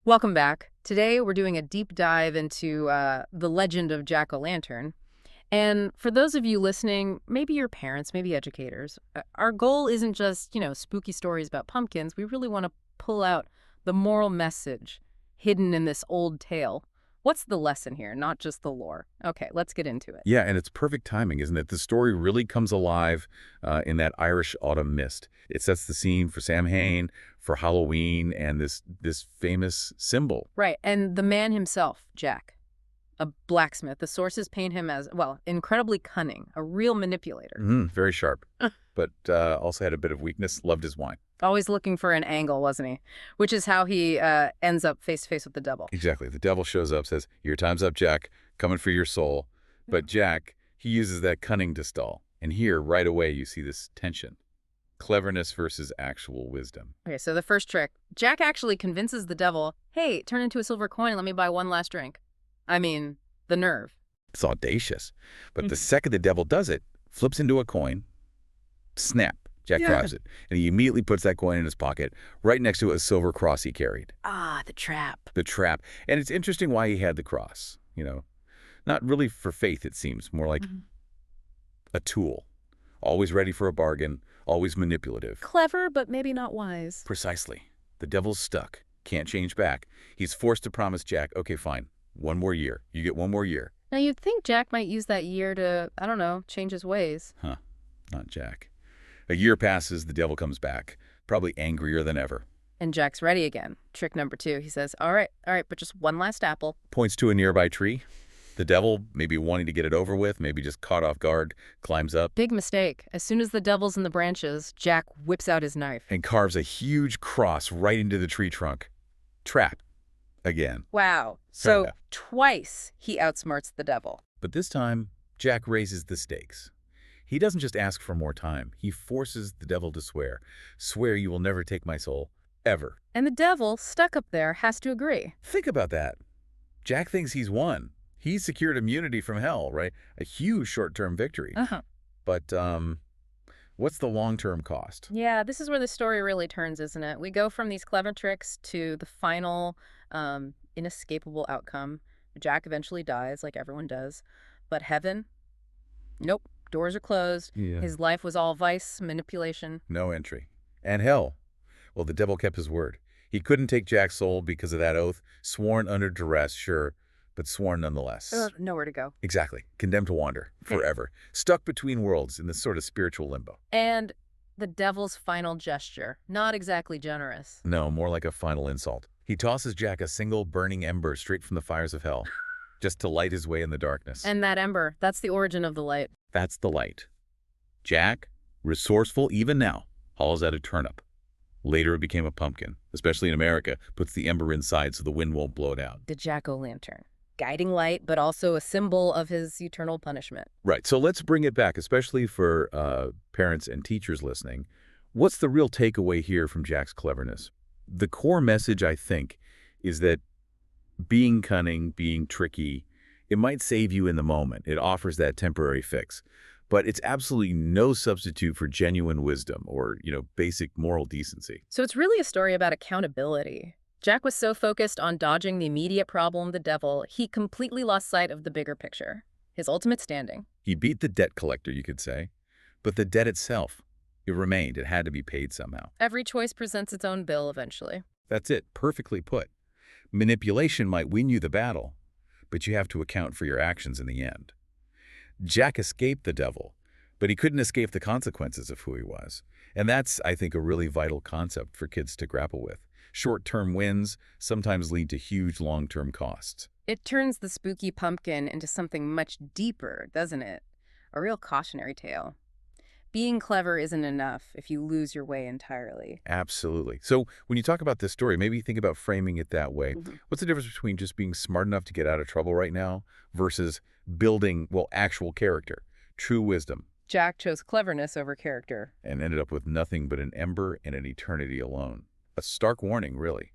Welcome back. Today we're doing a deep dive into the legend of Jack-o'-lantern. And for those of you listening, maybe your parents, maybe educators, our goal isn't just, spooky stories about pumpkins. We really want to pull out the moral message hidden in this old tale. What's the lesson here, not just the lore? Okay, let's get into it. Yeah, and it's perfect timing, isn't it? The story really comes alive in that Irish autumn mist. It sets the scene for Samhain, for Halloween, and this famous symbol. Right, and the man himself, Jack, a blacksmith. The sources paint him as, well, incredibly cunning, a real manipulator. Very sharp, but also had a bit of weakness, loved his wine. Always looking for an angle, wasn't he? Which is how he ends up face to face with the devil. Exactly. The devil shows up, says, "Your time's up, Jack, coming for your soul." But Jack, he uses that cunning to stall. And here, right away, you see this tension. Cleverness versus actual wisdom. Okay, so the first trick, Jack actually convinces the devil, hey, turn into a silver coin and let me buy one last drink. I mean, the nerve. It's audacious. But the second the devil does it, flips into a coin, snap, Jack grabs it, and he immediately puts that coin in his pocket, right next to a silver cross he carried. Ah, the trap. The trap. And it's interesting why he had the cross, Not really for faith, it seems, more like a tool. Always ready for a bargain, always manipulative. Clever, but maybe not wise. Precisely. The devil's stuck. Can't change back. He's forced to promise Jack, okay, fine, one more year. You get one more year. Now, you'd think Jack might use that year to, I don't know, change his ways. Not Jack. A year passes, the devil comes back, probably angrier than ever. And Jack's ready again. Trick number 2. He says, all right, but just one last apple. Points to a nearby tree. The devil, maybe wanting to get it over with, maybe just caught off guard, climbs up. Big mistake. As soon as the devil's in the branches, Jack whips out his knife. And carves a huge cross right into the tree trunk. Trap. Again. Wow. So twice he outsmarts the devil. But this time, Jack raises the stakes. He doesn't just ask for more time. He forces the devil to swear. Swear you will never take my soul. Ever. And the devil, stuck up there, has to agree. Think about that. Jack thinks he's won. He's secured immunity from hell, right? A huge short-term victory. But what's the long-term cost? Yeah, this is where the story really turns, isn't it? We go from these clever tricks to the final, inescapable outcome. Jack eventually dies, like everyone does. But heaven? Nope. Doors are closed. Yeah. His life was all vice, manipulation. No entry. And hell. Well, the devil kept his word. He couldn't take Jack's soul because of that oath, sworn under duress, sure, but sworn nonetheless. Nowhere to go. Exactly. Condemned to wander forever. Stuck between worlds in this sort of spiritual limbo. And the devil's final gesture, not exactly generous. No, more like a final insult. He tosses Jack a single burning ember straight from the fires of hell, just to light his way in the darkness. And that ember, that's the origin of the light. That's the light. Jack, resourceful even now, hauls out a turnip. Later it became a pumpkin, especially in America, puts the ember inside so the wind won't blow it out. The jack-o'-lantern. Guiding light, but also a symbol of his eternal punishment. Right, so let's bring it back, especially for parents and teachers listening. What's the real takeaway here from Jack's cleverness? The core message, I think, is that being cunning, being tricky, it might save you in the moment. It offers that temporary fix. But it's absolutely no substitute for genuine wisdom or, basic moral decency. So it's really a story about accountability. Jack was so focused on dodging the immediate problem, the devil, he completely lost sight of the bigger picture, his ultimate standing. He beat the debt collector, you could say. But the debt itself, it remained. It had to be paid somehow. Every choice presents its own bill eventually. That's it, perfectly put. Manipulation might win you the battle, but you have to account for your actions in the end. Jack escaped the devil, but he couldn't escape the consequences of who he was. And that's, I think, a really vital concept for kids to grapple with. Short-term wins sometimes lead to huge long-term costs. It turns the spooky pumpkin into something much deeper, doesn't it? A real cautionary tale. Being clever isn't enough if you lose your way entirely. Absolutely. So when you talk about this story, maybe think about framing it that way. What's the difference between just being smart enough to get out of trouble right now versus building, actual character, true wisdom? Jack chose cleverness over character. And ended up with nothing but an ember and an eternity alone. A stark warning, really.